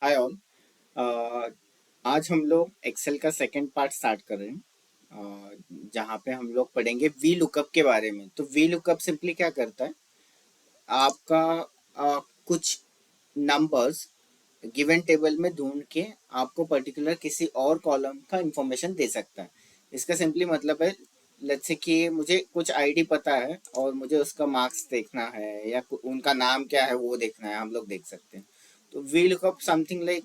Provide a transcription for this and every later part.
Hi all. आज हम लोग एक्सेल का सेकंड पार्ट स्टार्ट कर रहे हैं, जहाँ पे हम लोग पढ़ेंगे वी लुकअप के बारे में। तो वी लुकअप सिंपली क्या करता है, आपका कुछ नंबर्स गिवन टेबल में ढूंढ के आपको पर्टिकुलर किसी और कॉलम का इंफॉर्मेशन दे सकता है। इसका सिंपली मतलब है, लेट्स से कि मुझे कुछ आईडी पता है और मुझे उसका मार्क्स देखना है या उनका नाम क्या है वो देखना है, हम लोग देख सकते हैं। तो वी लुकअप समथिंग लाइक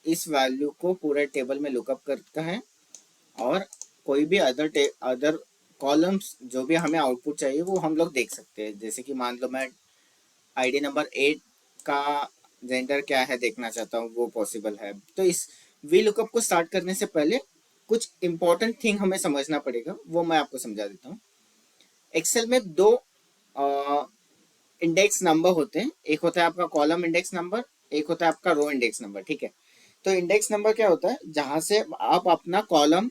इस वैल्यू को पूरे टेबल में लुकअप करता है और कोई भी अदर कॉलम्स जो भी हमें आउटपुट चाहिए वो हम लोग देख सकते हैं। जैसे कि मान लो मैं आईडी नंबर 8 का जेंडर क्या है देखना चाहता हूँ, वो पॉसिबल है। तो इस वी लुकअप को स्टार्ट करने से पहले कुछ इंपॉर्टेंट थिंग हमें समझना पड़ेगा, वो मैं आपको समझा देता हूँ। एक्सेल में दो इंडेक्स नंबर होते हैं, एक होता है आपका कॉलम इंडेक्स नंबर, एक होता है आपका रो इंडेक्स नंबर। ठीक है, तो इंडेक्स नंबर क्या होता है, जहां से आप अपना कॉलम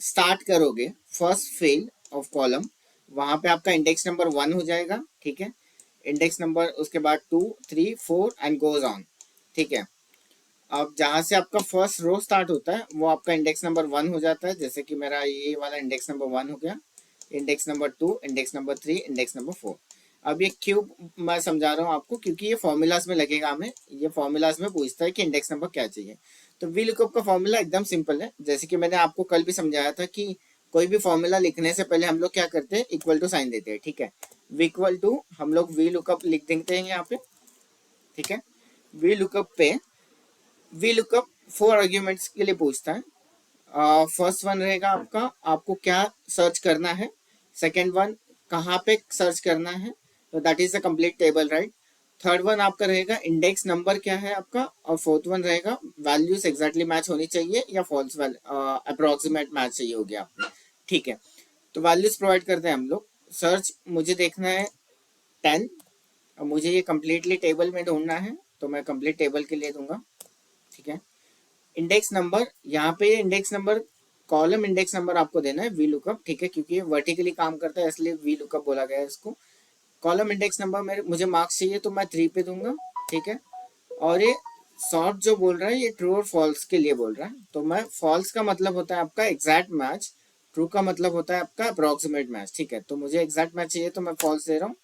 स्टार्ट करोगे, फर्स्ट फील्ड ऑफ कॉलम, वहां पे आपका इंडेक्स नंबर 1 हो जाएगा। ठीक है, इंडेक्स नंबर उसके बाद 2 3 4 एंड गोज ऑन। ठीक है, अब जहां से आपका फर्स्ट रो स्टार्ट होता है वो आपका इंडेक्स नंबर 1 हो जाता है। जैसे कि मेरा ये वाला इंडेक्स नंबर 1 हो गया, index number 2, index number 3, index number 4। अब ये क्यों मैं समझा रहा हूँ आपको, क्योंकि ये फॉर्मूलाज में लगेगा हमें, ये फॉर्मूलाज में पूछता है कि इंडेक्स नंबर क्या चाहिए। तो वी लुकअप का फॉर्मूला एकदम सिंपल है, जैसे कि मैंने आपको कल भी समझाया था कि कोई भी फॉर्मूला लिखने से पहले हम लोग क्या करते हैं, इक्वल टू साइन देते हैं। ठीक है, वी इक्वल टू हम लोग वी लुकअप लिख देते हैं यहाँ पे। ठीक है, वी लुकअप पे वी लुकअप 4 आर्ग्यूमेंट्स के लिए पूछता है। फर्स्ट वन रहेगा आपका, आपको क्या सर्च करना है। सेकेंड वन, कहाँ पे सर्च करना है, तो that is the complete table, right. Third one आपका रहेगा इंडेक्स नंबर क्या है आपका, और फोर्थ वन रहेगा वैल्यूज एग्जैक्टली मैच होनी चाहिए या फॉल्स अप्रोक्सीमेट मैच चाहिए होगी आपको। ठीक है, तो वैल्यूज प्रोवाइड करते हैं हम लोग। सर्च मुझे देखना है 10, और मुझे ये कम्प्लीटली टेबल में ढूंढना है, तो मैं कंप्लीट टेबल के लिए दूंगा। ठीक है, इंडेक्स नंबर, यहाँ पे index number column index number आपको देना है वी लुकअप। ठीक है, क्योंकि ये वर्टिकली काम करता है इसलिए वी लुकअप बोला गया है इसको। कॉलम इंडेक्स नंबर मेरे मुझे मार्क्स चाहिए तो मैं 3 पे दूंगा। ठीक है, और ये सॉर्ट जो बोल रहा है ये ट्रू और फॉल्स के लिए बोल रहा है, तो मैं फॉल्स का मतलब होता है आपका एग्जैक्ट मैच, ट्रू का मतलब होता है आपका अप्रोक्सीमेट मैच। ठीक है, तो मुझे एग्जैक्ट मैच चाहिए तो मैं फॉल्स दे रहा हूँ,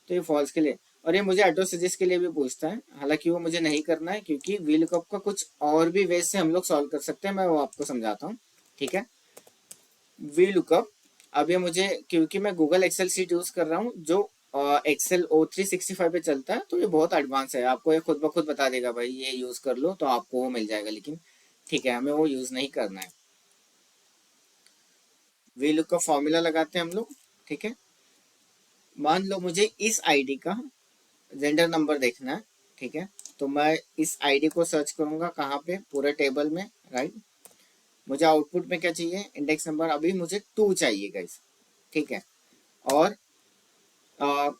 तो ये फॉल्स के लिए। और ये मुझे ऑटो सजेस्ट के लिए भी पूछता है, हालांकि वो मुझे नहीं करना है क्योंकि वी लुकअप का कुछ और भी वे से हम लोग सॉल्व कर सकते हैं, मैं वो आपको समझाता हूँ। ठीक है, वी लुकअप, अब ये मुझे, क्योंकि मैं गूगल एक्सेल सीट यूज कर रहा हूँ जो एक्सेल O365 पे चलता है, तो ये बहुत एडवांस है, आपको ये खुद ब खुद बता देगा भाई ये यूज कर लो तो आपको वो मिल जाएगा, लेकिन ठीक है हमें वो यूज नहीं करना है। वी लुकअप फॉर्मूला लगाते हैं हम लोग। ठीक है, मान लो मुझे इस आईडी का जेंडर नंबर देखना है। ठीक है, तो मैं इस आईडी को सर्च करूंगा कहाँ पे, पूरे टेबल में, राइट। मुझे आउटपुट में क्या चाहिए, इंडेक्स नंबर, अभी मुझे 2 चाहिए गाइस। ठीक है, और आ,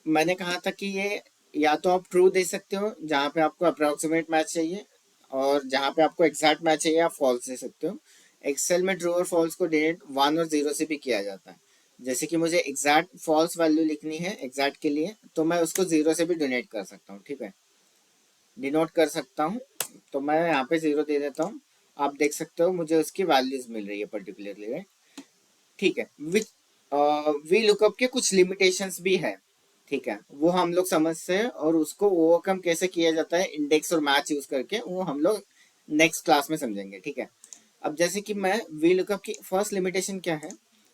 मैंने कहा था कि ये या तो आप ट्रू दे सकते हो जहाँ पे आपको अप्रोक्सीमेट मैच चाहिए, और जहाँ पे आपको एग्जैक्ट मैच चाहिए आप फॉल्स दे सकते हो। एक्सेल में ट्रू और फॉल्स को डिनोट 1 और 0 से भी किया जाता है। जैसे कि मुझे एग्जैक्ट फॉल्स वैल्यू लिखनी है एग्जैक्ट के लिए, तो मैं उसको 0 से भी डोनेट कर सकता हूँ। ठीक है, डिनोट कर सकता हूँ, तो मैं यहाँ पे 0 दे देता हूँ। आप देख सकते हो मुझे उसकी वैल्यूज मिल रही है पर्टिकुलरली, राइट। ठीक है, विच वी लुकअप के कुछ लिमिटेशंस भी है। ठीक है, वो हम लोग समझते हैं और उसको ओवरकम कैसे किया जाता है इंडेक्स और मैच यूज करके, वो हम लोग नेक्स्ट क्लास में समझेंगे। ठीक है, अब जैसे कि मैं वी लुकअप की फर्स्ट लिमिटेशन क्या है,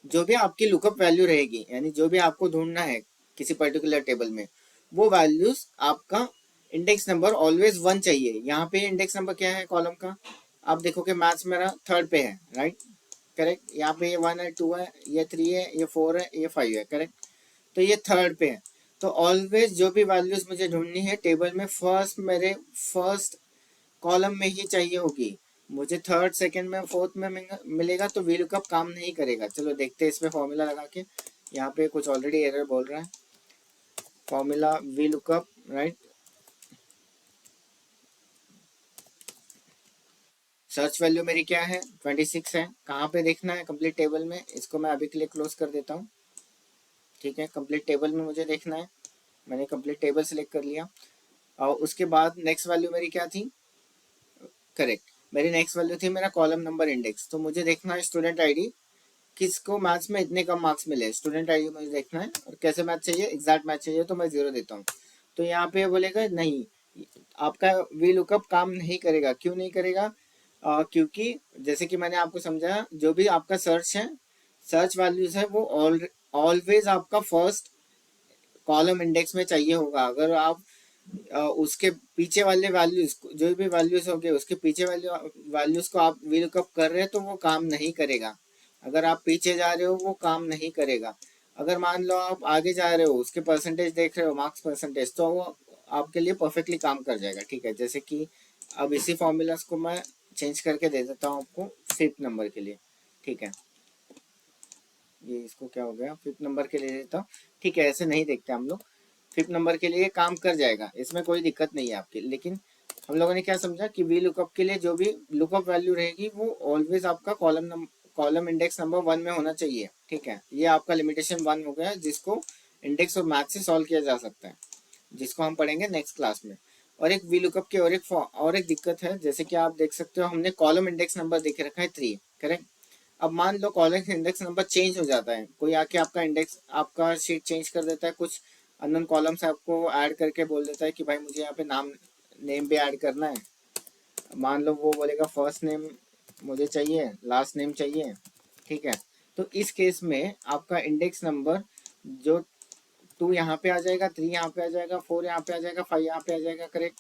जो भी आपकी लुकअप वैल्यू रहेगी, यानी जो भी आपको ढूंढना है किसी पर्टिकुलर टेबल में, वो वैल्यूज आपका इंडेक्स नंबर ऑलवेज 1 चाहिए। यहाँ पे इंडेक्स नंबर क्या है कॉलम का, आप देखोगे मैथ्स मेरा थर्ड पे है, राइट, करेक्ट। यहाँ पे ये 1 है, 2 है, ये 3 है, ये 4 है, ये 5 है, करेक्ट। तो ये थर्ड पे है, तो ऑलवेज जो भी वैल्यूज मुझे ढूंढनी है टेबल में, फर्स्ट मेरे फर्स्ट कॉलम में ही चाहिए होगी। मुझे थर्ड सेकंड में फोर्थ में मिलेगा तो वी लुकअप काम नहीं करेगा। चलो देखते हैं इसमें फॉर्मूला लगा के। यहाँ पे कुछ ऑलरेडी एरर बोल रहा है, formula V lookup, right. Search value मेरी क्या है, 26 है। कहाँ पे देखना है, कंप्लीट टेबल में, इसको मैं अभी के लिए क्लोज कर देता हूँ। ठीक है, कंप्लीट टेबल में मुझे देखना है, मैंने कंप्लीट टेबल सेलेक्ट कर लिया। और उसके बाद नेक्स्ट वैल्यू मेरी क्या थी, करेक्ट, मेरी नेक्स्ट वैल्यू थी मेरा कॉलम नंबर इंडेक्स। तो मुझे देखना है स्टूडेंट आईडी, किसको मैथ्स में इतने कम मार्क्स मिले, स्टूडेंट आईडी मुझे देखना है। और कैसे मैथ चाहिए, एग्जैक्ट मैथ चाहिए, तो मैं 0 देता हूँ। तो यहाँ पे बोलेगा नहीं, आपका वी लुकअप काम नहीं करेगा। क्यों नहीं करेगा? क्योंकि जैसे कि मैंने आपको समझाया, जो भी आपका सर्च है, सर्च वैल्यूज है, वो ऑलवेज आपका फर्स्ट कॉलम इंडेक्स में चाहिए होगा। अगर आप उसके पीछे वाले वैल्यूज, जो भी वैल्यूज होंगे उसके पीछे वाले वैल्यूज को आप वी लुकअप कर रहे हैं तो वो काम नहीं करेगा। अगर आप पीछे जा रहे हो वो काम नहीं करेगा। अगर मान लो आप आगे जा रहे हो, उसके परसेंटेज देख रहे हो, मार्क्स परसेंटेज, तो वो आपके लिए परफेक्टली काम कर जाएगा। ठीक है, जैसे कि अब इसी फॉर्मूलाज को मैं चेंज करके दे देता हूँ आपको फिफ्थ नंबर के लिए। ठीक है, ये इसको क्या हो गया, फिफ्थ नंबर के लिए देता हूँ। ठीक है, ऐसे नहीं देखते हम लोग, फिफ्थ नंबर के लिए काम कर जाएगा, इसमें कोई दिक्कत नहीं है आपकी। लेकिन हम लोगों ने क्या समझा कि वी लुकअप के लिए जो भी लुकअप वैल्यू रहेगी वो ऑलवेज आपका कॉलम इंडेक्स नंबर 1 में होना चाहिए। ठीक है, ये आपका लिमिटेशन 1 हो गया, जिसको इंडेक्स और मैथ से सॉल्व किया जा सकता है, जिसको हम पढ़ेंगे नेक्स्ट क्लास में। और एक वी लुकअप की और एक दिक्कत है, जैसे कि आप देख सकते हो हमने कॉलम इंडेक्स नंबर देख रखा है 3, करेक्ट। अब मान लो कॉलम इंडेक्स नंबर चेंज हो जाता है, कोई आके आपका इंडेक्स, आपका शीट चेंज कर देता है, कुछ अननोन कॉलम से आपको ऐड करके बोल देता है कि भाई मुझे यहाँ पे नेम भी ऐड करना है। मान लो वो बोलेगा फर्स्ट नेम मुझे चाहिए, लास्ट नेम चाहिए। ठीक है, तो इस केस में आपका इंडेक्स नंबर जो 2 यहाँ पे आ जाएगा, 3 यहाँ पे आ जाएगा, 4 यहाँ पे आ जाएगा, 5 यहाँ पे आ जाएगा, करेक्ट।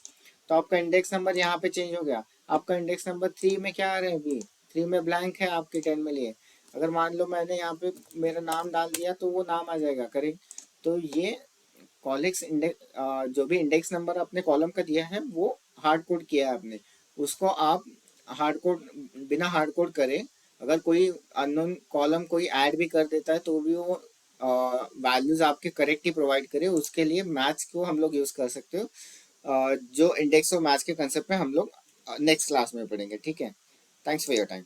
तो आपका इंडेक्स नंबर यहाँ पे चेंज हो गया। आपका इंडेक्स नंबर 3 में क्या आ रहा है, अभी 3 में ब्लैंक है आपके 10 में लिए। अगर मान लो मैंने यहाँ पे मेरा नाम डाल दिया तो वो नाम आ जाएगा, करेक्ट। तो ये कॉलेक्स इंडेक्स, जो भी इंडेक्स नंबर अपने कॉलम का दिया है वो हार्ड कोड किया है आपने, उसको आप हार्ड कोड, बिना हार्ड कोड करे अगर कोई अननोन कॉलम कोई ऐड भी कर देता है तो भी वो वैल्यूज आपके करेक्ट ही प्रोवाइड करे। उसके लिए मैथ्स को हम लोग यूज कर सकते हो, जो इंडेक्स और मैथ्स के कंसेप्ट में हम लोग नेक्स्ट क्लास में पढ़ेंगे। ठीक है, थैंक्स फॉर योर टाइम।